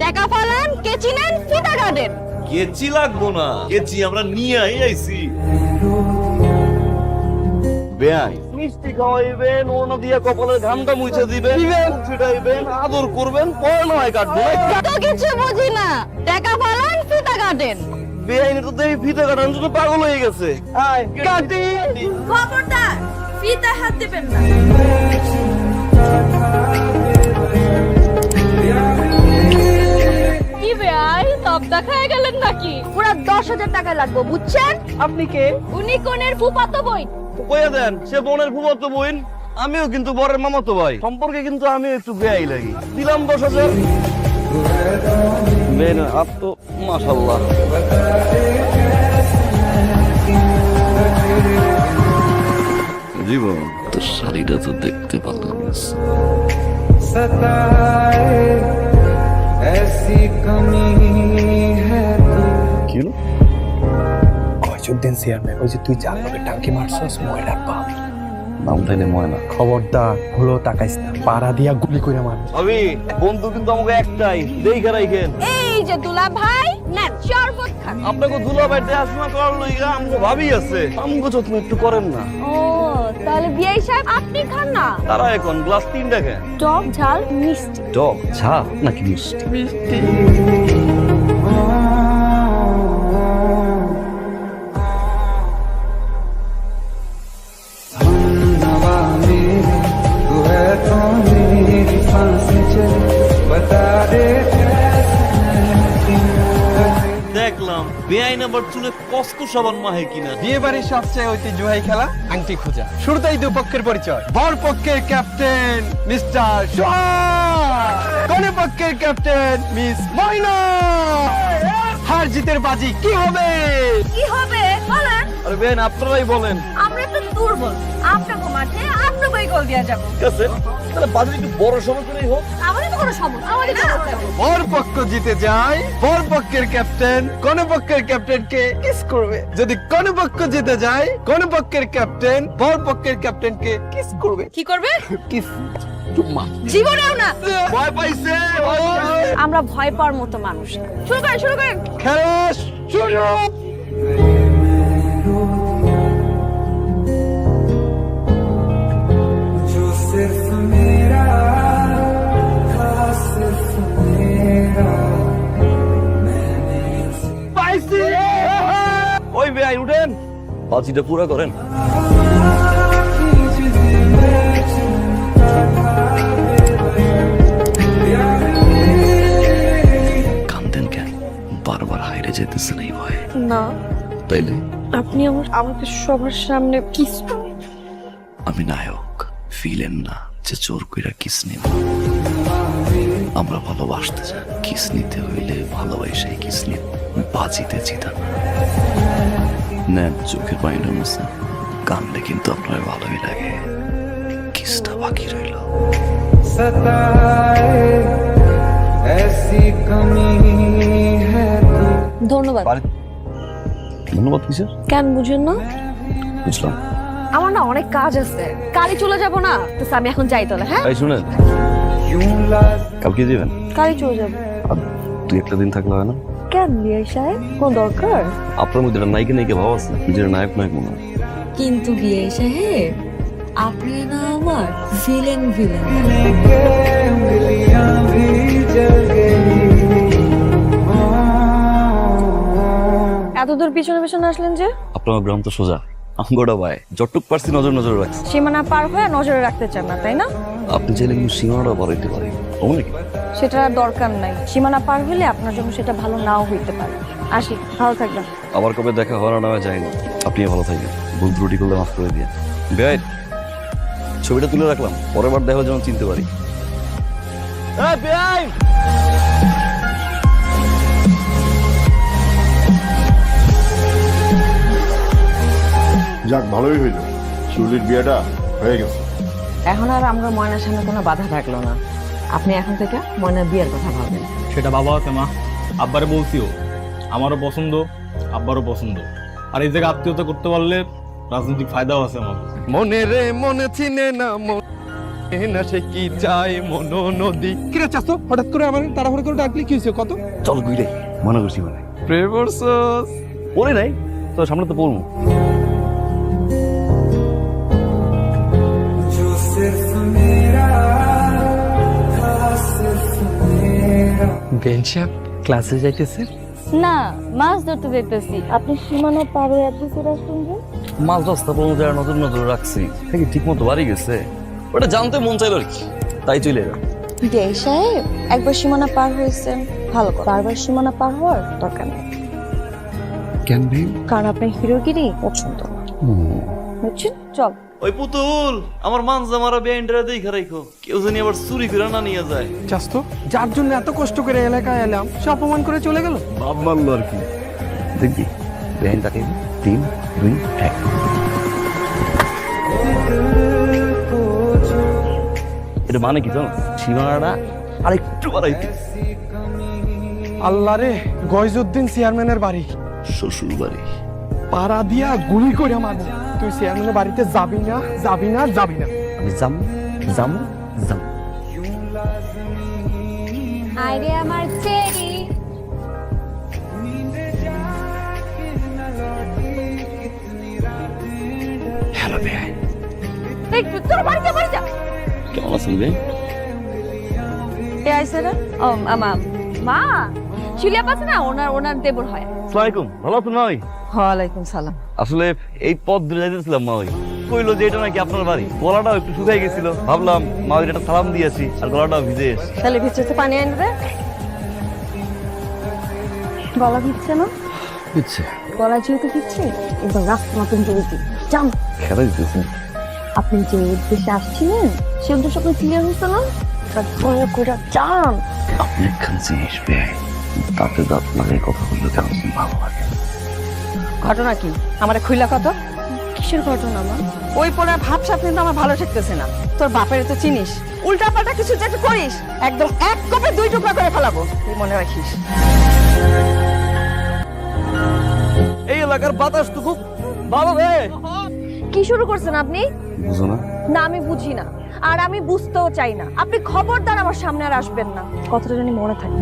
টাকা ফালান, কেচি নেন, ফিতা কাটেন। কেচি লাগবো না, কেচি আমরা নিয়ে আইছি। বেয়াই মিষ্টি খাওয়াইবেন, ওনা দিয়ে কপালের ঘামটা মুছে দিবেন, ছিটাইবেন, আদর করবেন, পরে নয় কাটবো। তো কিছু বুঝি না, টাকা ফালান, ফিতা কাটেন। বেআইনি তো দেখি ফিতে কাটার জন্য পাগল হয়ে গেছে। আয় কাটি। খবরদার, ফিতা হাত দিবেন না। কি বেয়াই, সব দেখায় গেলেন নাকি? পুরো 10,000 টাকা লাগবে, বুঝছেন? আপনি কে? উনি কোনের ফুফাতো বোন। কইয়া দেন, সে বোনের ফুফাতো বোন, আমিও কিন্তু বরের মামাতো ভাই, সম্পর্কে কিন্তু আমিও একটু বেয়াই লাগি। দিলাম 10,000। মেন আপ তো মাশাআল্লাহ। জীবন তোর শাড়িটা তো দেখতে ভালো লাগছে। কি হলো? কয়দিন চেয়ারম্যান ওই যে তুই যার লগে টাঙ্কি মারছস ময়লার বাপ নাম তাইলে ময়না। খবরদার হলো তাকাইস না, পাড়া দিয়া গুলি করে মার। ভাবি বন্ধু কিন্তু আমাকে একটাই, দেখে রাখেন। এই যে দুলা ভাই, নেন শরবত খান। আপনাকে দুলাভাই দেখাশোনা করার লইগা আমগো ভাবি আছে, আমগো যত্ন একটু করেন না। ও, তাহলে বিআই সাহেব আপনি খান না। তারা এখন গ্লাস 3টা খান। টক ঝাল মিষ্টি। টক ঝাল নাকি মিষ্টি? মিষ্টি। দেখলাম বেআইন আবার চুলে কসকো সাবান মাহে কিনা। বিয়ে বাড়ির সবচেয়ে ঐতিহ্যবাহী খেলা আংটি খোঁজা। শুরুতেই দুপক্ষের পরিচয়। বর পক্ষের ক্যাপ্টেন মিস্টার সোহাগ, কনে পক্ষের ক্যাপ্টেন মিস ময়না। হার জিতের বাজি কি হবে? কি হবে বলেন? আরে বেন আপনারাই বলেন। আমরা তো দুর্বল, আপনাকে মাঠে আপনাকেই গোল দেওয়া যাবে। ঠিক আছে, তাহলে বাজি একটু বড় সময় করেই হোক। আমাদের তো কোনো সমস্যা, আমাদের বর পক্ষ জিতে যায়, বর পক্ষের ক্যাপ্টেন কনে পক্ষের ক্যাপ্টেনকে কিস করবে। যদি কনে পক্ষ জিতে যায়, কনে পক্ষের ক্যাপ্টেন বর পক্ষের ক্যাপ্টেনকে কিস করবে। কি করবে? কিস চুম্মা। জীবনেও না। ভয় পাইছে। আমরা ভয় পাওয়ার মতো মানুষ না। শুরু করেন, শুরু করেন। খেলা শুরু। পাইছি। ওই বেআইন উঠেন, বাজিটা পুরা করেন। কান্দেন কেন? বারবার হাইরে যেতেছেন এই ভয়ে? না, তাইলে আপনি আমাকে সবার সামনে কিস। আমি নায়ক, ফিলেন না যে জোর কইরা কিস নিব। আমরা ভালোবাসতে চাই, কিস নিতে হইলে ভালোবাসাই কিস নিব, বাজিতে জিতা না। নেন চোখের পানিটা মুছে, কান্দে কিন্তু আপনার ভালোই লাগে। কিসটা বাকি রইল। ধন্যবাদ। ধন্যবাদ কিসের? কেন বুঝেন না? বুঝলাম। আমার না অনেক কাজ আছে, কালই চলে যাব না তো আমি এখন যাই তাহলে। হ্যাঁ, তাই শুনেন, কালকে যাবেন? কালই চলে যাব। আর দুই একটা দিন থাকলে হয় না? কেন বিআই সাহেব, কোন দরকার? আপনার মধ্যে নায়িকা নায়িকা ভাব আছে, নিজের নায়ক নায়ক মনে হয়। কিন্তু বিআই সাহেব, আপনি না আমার ভিলেন। এত দূর পিছনে পিছনে আসলেন যে? আপনার গ্রাম তো সোজা, আমগোড়া ভাই যতটুক পারছি নজর নজর রাখছি। সীমানা পার হয়ে নজরে রাখতে চান না, তাই না? আপনি চাইলে কিন্তু সীমানাটা বাড়াইতে পারি, ও নাকি? সেটা দরকার নাই। সীমানা পার হলে আপনার জন্য সেটা ভালো নাও হইতে পারে। আসি, ভালো থাকবেন। আবার কবে দেখা হওয়ার না যায় না। আপনি ভালো থাকবেন, ভুল ত্রুটি করলে মাফ করে দিয়ে। বেআইন ছবিটা তুলে রাখলাম, পরের বার দেখা যেন চিনতে পারি। বেআইন যাক ভালোই হইল, শিউলির বিয়েটা হয়ে গেছে। এখন আর আমরা ময়নার সামনে কোনো বাধা থাকলো না। আপনি এখন থেকে ময়নার বিয়ের কথা ভাববেন। সেটা বাবা আছে মা, আব্বারে বলছিও, আমারও পছন্দ, আব্বারও পছন্দ। আর এই জায়গায় আত্মীয়তা করতে পারলে রাজনৈতিক ফায়দাও আছে আমার। মনে রে মনে চিনে না না সে কি চায় মনো নদী কিরে চাস তো হঠাৎ করে আমার তাড়াহুড়ো করে ডাকলি কি হয়েছে কত চল গুইরে মনে করছি মানে প্রেম করছস পড়ে নাই তো সামনে তো পড়বো বেঞ্চা ক্লাসে যাইতেছে না, মাছ ধরতে যেতেছি। আপনি সীমানা পার হয়ে এত করে শুনবেন? মাছ রাস্তা পর্যন্ত আর নজর নজর রাখছি নাকি ঠিক মতো বাড়ি গেছে ওটা জানতে মন চাইলো আর কি তাই চলে এলাম বিআই সাহেব, একবার সীমানা পার হয়েছেন ভালো কথা, বারবার সীমানা পার হওয়ার দরকার নেই। কেন ভাই কারণ আপনার হিরোগিরি পছন্দ না, বুঝছেন? চল। ওই পুতুল আমার মানজা মারা বেআইনটা দেখা রাখো কেউ জানি আবার চুরি করে না নিয়ে যায় চাস তো যার জন্য এত কষ্ট করে এলাকায় এলাম সে অপমান করে চলে গেল বাপ মারলো আর কি দেখবি বেআইন তাকে 3, 2, 1 এটা মানে কি জানো সীমানাটা আরেকটু বাড়াইতে আল্লাহ রে গয়জউদ্দিন চেয়ারম্যানের বাড়ি শ্বশুর বাড়ি। পাড়া দিয়া গুলি করে মারবো তুই চেয়ারম্যানের বাড়িতে যাবি না যাবি না যাবি না আমি যাম যাম যাম আরে আমার চেরি, হ্যালো বেআইন এই তোর বাড়িতে বাড়ি যা। কেমন আছেন বে কে আইছে রে? ও আমা মা শিলিয়া পাচ্ছে না, ওনার দেবর হয়। আসসালামু আলাইকুম ভালো আছেন মা ওই ওয়ালাইকুম সালাম। আসলে এই পথ ধরে যাইতেছিলাম মা ওই কইলো যে এটা নাকি আপনার বাড়ি গলাটাও একটু শুকাই গেছিল ভাবলাম মা ওই একটা সালাম দিয়েছি আর গলাটাও ভিজে এসে তাহলে ভিতরে পানি আনবে। গলা ভিজছে না? বুঝছে গলা যেহেতু ভিজছে এবার রাস্তা মতন চলছি যান। খেলা দিতেছে আপনি যে উদ্দেশ্যে আসছিলেন সে উদ্দেশ্য আপনার ক্লিয়ার হচ্ছে না? ধরে করে যান। আপনি একখান জিনিস বেআইন, দাঁতে দাঁত লাগাই কথা বললে কেন জানি ভালো লাগে। ঘটনা কি আমার খুইলা কত? কিসের ঘটনা মা? ওই পড়ার ভাবসাব কিন্তু আমার ভালো ঠেকতেছে না। তোর বাপের তো চিনিস, উল্টা পাল্টা কিছু যেটা করিস একদম এক কোপে 2 টুকরা করে ফেলাবো, তুই মনে রাখিস। এই এলাকার বাতাস তো খুব ভালো রে কি শুরু করছেন আপনি? বুঝো না না আমি বুঝি না, আর আমি বুঝতেও চাই না। আপনি খবরদার আমার সামনে আর আসবেন না, কথাটা জানি মনে থাকে।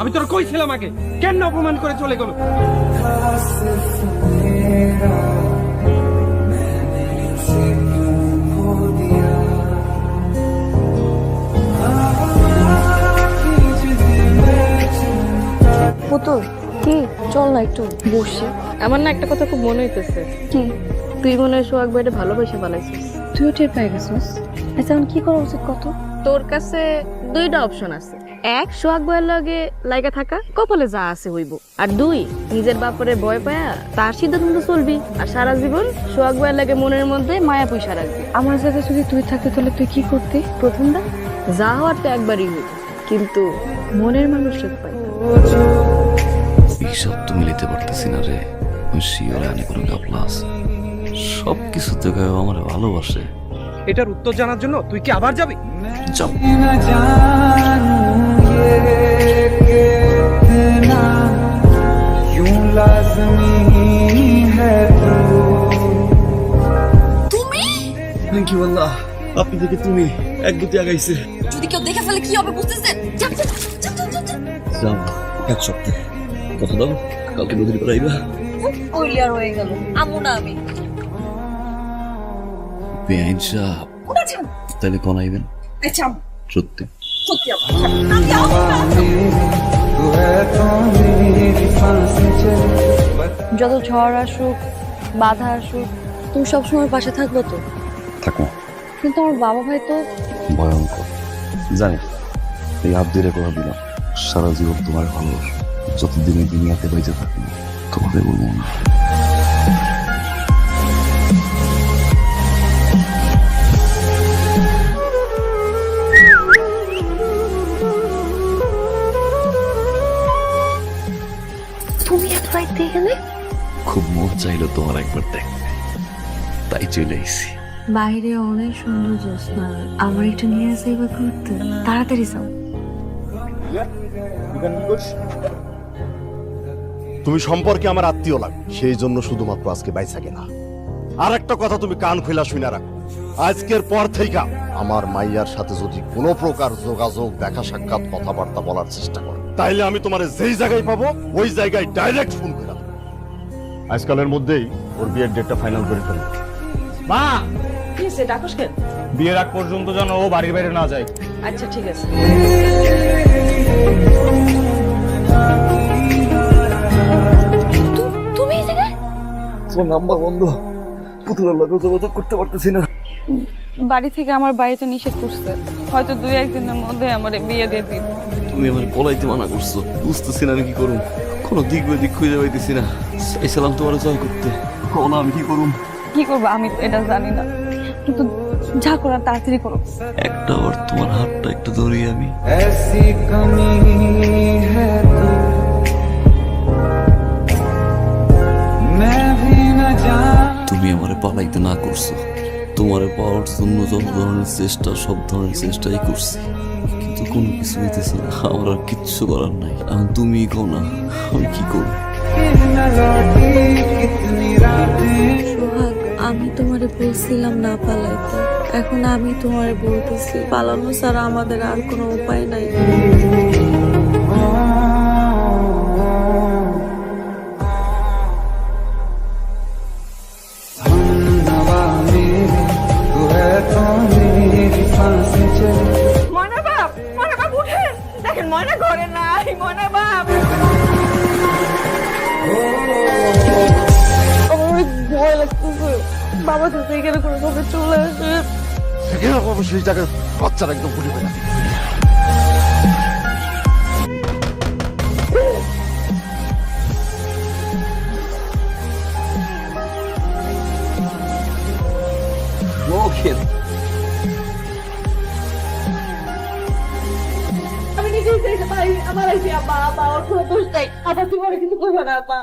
আমি তোর কইছিলাম আগে কেন অপমান করে চলে গেল পুতুল কি চল না একটু বসে। আমার না একটা কথা খুব মনে হইতেছে, কি? তুই মনে হয় সোহাগ ভাইটা ভালোবাসা বানাইছিস। তুইও টের পেয়ে গেছিস? আচ্ছা এখন কি করা উচিত কত? তোর কাছে 2টা অপশন আছে। 1 সোহাগ ভাইয়ের লগে লাইগা থাকা, কপালে যা আছে হইব। আর 2 নিজের বাপরে ভয় পায়া তার সিদ্ধান্ত চলবি আর সারা জীবন সোহাগ ভাইয়ের লাগে মনের মধ্যে মায়া পয়সা রাখবি। আমার জায়গায় যদি তুই থাকতে তাহলে তুই কি করতি? প্রথমটা যা হওয়ার তো একবারই হইব, কিন্তু মনের মানুষটা পাই না। এইসব তো মিলিতে পারতেছি না রে। ওই শিওরে আনে কোনো গাপলা আছে, সব কিছু থেকে আমার ভালোবাসে। এটার উত্তর জানার জন্য তুই কি আবার যাবি যাও। থ্যাংক ইউ আল্লাহ আপনি থেকে তুমি এক গতি আগাইছে যদি কেউ দেখে ফেলে কি হবে বুঝতেছেন? যাও এক সপ্তাহ কথা দাও কালকে নদীর পর আইবা কইলি আর হয়ে গেল আমু না আমি। বেআইন সাহেব তাহলে কোন আইবেন? আচ্ছা সত্যি সত্যি যত ঝড় আসুক বাধা আসুক তুমি সবসময় পাশে থাকবো তো? থাকো কিন্তু আমার বাবা ভাই তো ভয়ঙ্কর জানি এই হাত ধরে কথা দিলাম সারা জীবন তোমার ভালোবাসো যতদিন এই দুনিয়াতে বেঁচে থাকি তোমাকে বলবো না তুমি এত রাইতে গেলে? খুব মন চাইলো তোমার একবার দেখতে, তাই চলে আইছি। বাইরে অনেক সুন্দর জ্যোৎস্না, আমার একটু নিয়ে আসে এবার ঘুরতে। তাড়াতাড়ি যাও। তুমি সম্পর্কে আমার আত্মীয় লাগে, সেই জন্য শুধুমাত্র আজকে বাইসা গেলা। আর একটা কথা তুমি কান খোলা শুনে রাখো, আজকের পর থেকে আমার মাইয়ার সাথে যদি কোনো প্রকার যোগাযোগ, দেখা সাক্ষাৎ, কথাবার্তা বলার চেষ্টা করো, তাইলে আমি তোমার যেই জায়গায় পাবো ওই জায়গায় ডাইরেক্ট ফোন করে দেবো। আজকালের মধ্যেই ওর বিয়ের ডেটটা ফাইনাল করে ফেলো। মা কি সে ডাকস কেন? বিয়ের আগ পর্যন্ত যেন ও বাড়ির বাইরে না যায়। আচ্ছা ঠিক আছে। তুমি এই জায়গায়? তোমার নাম্বার বন্ধ, পুতুলের লোক যোগাযোগ করতে পারতেছি না। বাড়ি থেকে আমার বাড়িতে নিষেধ করছে, হয়তো 2-1 দিনের মধ্যে আমার বিয়ে দিয়ে দিন। তুমি আমার পলাইতে মানা করছো, বুঝতেছি না আমি কি করুম। কোনো দিক বেদিক খুঁজে পাইতেছি না। চাইছিলাম তোমার জয় করতে, না আমি কি করুম? কি করবো আমি তো এটা জানি না, কিন্তু যা করার তাড়াতাড়ি করো। একটা বার তোমার হাতটা একটু ধরি আমি। তুমি আমারে পালাইতে না করছো, তোমারে পাওয়ার জন্য যত ধরনের চেষ্টা, সব ধরনের চেষ্টাই করছি, কিন্তু কোনো কিছু হইতেছে না। আমার আর কিচ্ছু করার নাই। এখন তুমি কও না আমি কি করব? সোহাগ, আমি তোমারে বলছিলাম না পালাইতে, এখন আমি তোমারে বলতেছি পালানো ছাড়া আমাদের আর কোনো উপায় নাই। ময়না বাপ, ময়না বাপ উঠেন, দেখেন ময়না ঘরে নাই। ময়না বাপ, আমার অনেক ভয় লাগতেছে, বাবা তো এখানে করে কবে চলে আসে। সেই জায়গায় বাচ্চারা একদম ভুলে না। আমি নিজেই দেখে পাই আমার আইসি আব্বা, আব্বা ওর কোনো দোষ নাই, আব্বা তুমি কিছু করবে না আব্বা।